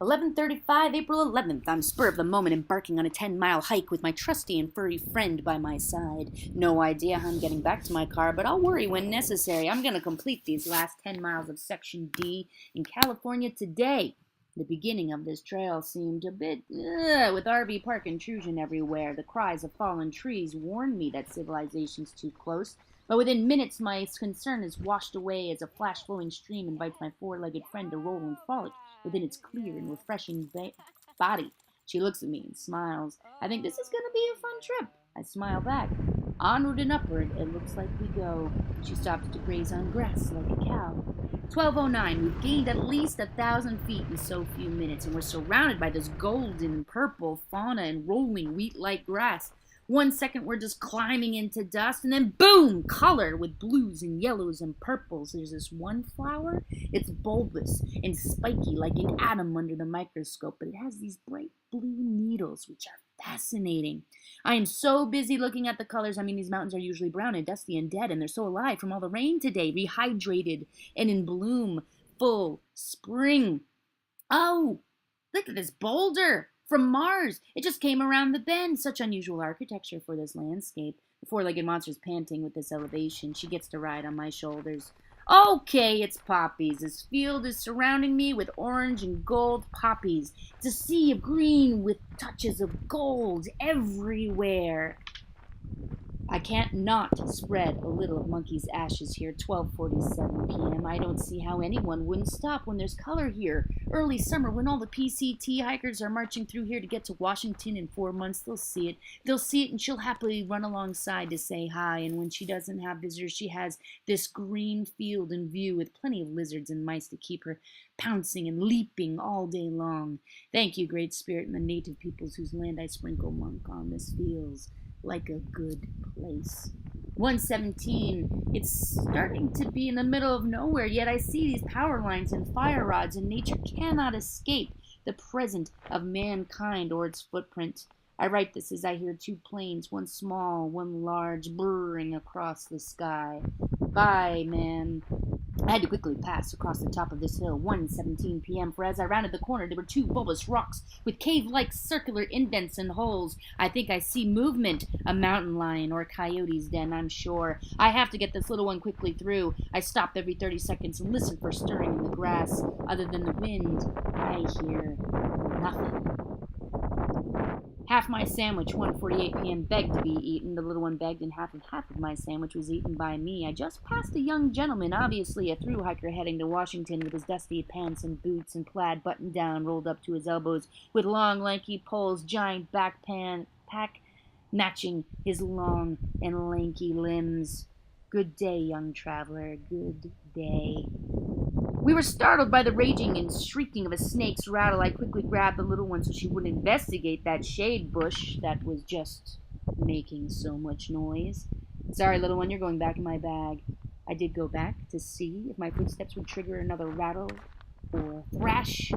11:35, April 11th. I'm spur of the moment embarking on a 10-mile hike with my trusty and furry friend by my side. No idea how I'm getting back to my car, but I'll worry when necessary. I'm going to complete these last 10 miles of Section D in California today. The beginning of this trail seemed a bit with RV park intrusion everywhere. The cries of fallen trees warned me that civilization's too close. But within minutes, my concern is washed away as a flash-flowing stream invites my four-legged friend to roll and frolic within its clear and refreshing body. She looks at me and smiles. I think this is going to be a fun trip. I smile back. Onward and upward, it looks like we go. She stops to graze on grass like a cow. 12:09. We've gained at least 1,000 feet in so few minutes, and we're surrounded by this golden and purple fauna and rolling wheat-like grass. 1 second we're just climbing into dust, and then boom, color with blues and yellows and purples. There's this one flower. It's bulbous and spiky like an atom under the microscope, but it has these bright blue needles, which are fascinating. I am so busy looking at the colors. These mountains are usually brown and dusty and dead, and they're so alive from all the rain today, rehydrated and in bloom, full spring. Oh, look at this boulder from Mars. It just came around the bend. Such unusual architecture for this landscape. The four-legged monster's panting with this elevation. She gets to ride on my shoulders. Okay, it's poppies. This field is surrounding me with orange and gold poppies. It's a sea of green with touches of gold everywhere. I can't not spread a little of monkey's ashes here. 12:47 p.m. I don't see how anyone wouldn't stop when there's color here. Early summer, when all the PCT hikers are marching through here to get to Washington in 4 months, they'll see it. They'll see it, and she'll happily run alongside to say hi. And when she doesn't have visitors, she has this green field in view with plenty of lizards and mice to keep her pouncing and leaping all day long. Thank you, Great Spirit, and the native peoples whose land I sprinkle monk on this feels like a good place. 1:17. It's starting to be in the middle of nowhere, yet I see these power lines and fire rods, and nature cannot escape the presence of mankind or its footprint. I write this as I hear two planes, one small, one large, burring across the sky. Bye, man. I had to quickly pass across the top of this hill. 1:17 p.m. For as I rounded the corner, there were two bulbous rocks with cave-like circular indents and holes. I think I see movement. A mountain lion or a coyote's den, I'm sure. I have to get this little one quickly through. I stop every 30 seconds and listen for stirring in the grass. Other than the wind, I hear nothing. Half my sandwich, 1:48 p.m., begged to be eaten. The little one begged, and half of my sandwich was eaten by me. I just passed a young gentleman, obviously a through hiker heading to Washington, with his dusty pants and boots and plaid button down, rolled up to his elbows, with long, lanky poles, giant pack matching his long and lanky limbs. Good day, young traveler, good day. We were startled by the raging and shrieking of a snake's rattle. I quickly grabbed the little one so she wouldn't investigate that shade bush that was just making so much noise. Sorry, little one, you're going back in my bag. I did go back to see if my footsteps would trigger another rattle or a thrash.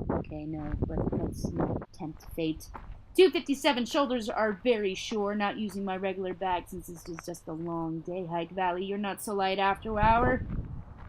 Okay, no, but let's not tempt fate. 257 shoulders are very sure, not using my regular bag since this was just a long day hike. Valley, you're not so light after hour.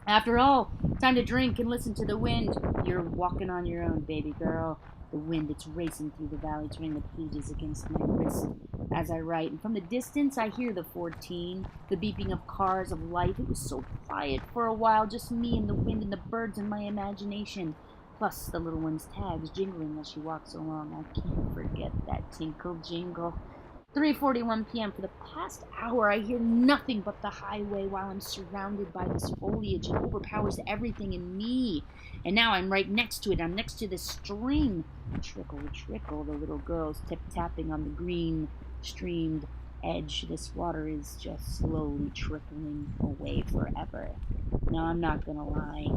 After all, time to drink and listen to the wind. You're walking on your own, baby girl. The wind, it's racing through the valley, turning the pages against my wrist as I write. And from the distance, I hear the 14, the beeping of cars of life. It was so quiet for a while, just me and the wind and the birds and my imagination. Plus the little one's tags jingling as she walks along. I can't forget that tinkle jingle. 3:41 p.m. For the past hour, I hear nothing but the highway while I'm surrounded by this foliage. It overpowers everything in me. And now I'm right next to it. I'm next to this stream. Trickle, trickle, the little girl's tip-tapping on the green streamed edge. This water is just slowly trickling away forever. Now, I'm not gonna lie.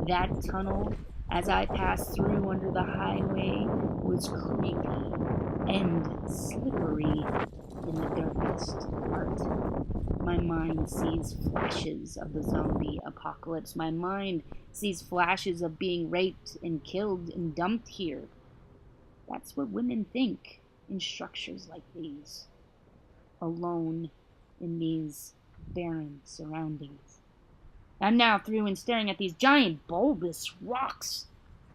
That tunnel, as I passed through under the highway, was creepy and slippery in the darkest part. My mind sees flashes of the zombie apocalypse. My mind sees flashes of being raped and killed and dumped here. That's what women think in structures like these, alone in these barren surroundings. I'm now through and staring at these giant bulbous rocks.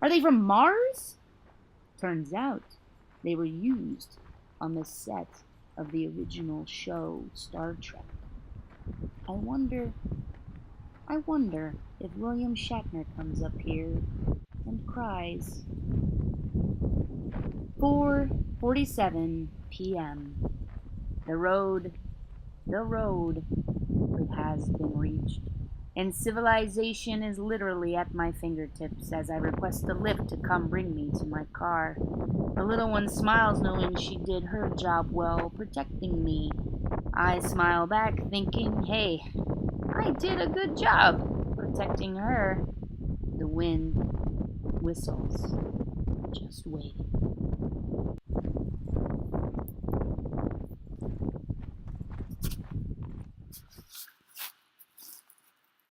Are they from Mars? Turns out they were used on the set of the original show Star Trek. I wonder if William Shatner comes up here and cries. 4:47 p.m. The road, it has been reached, and civilization is literally at my fingertips as I request a lift to come bring me to my car. The little one smiles knowing she did her job well, protecting me. I smile back thinking, hey, I did a good job protecting her. The wind whistles, just waiting.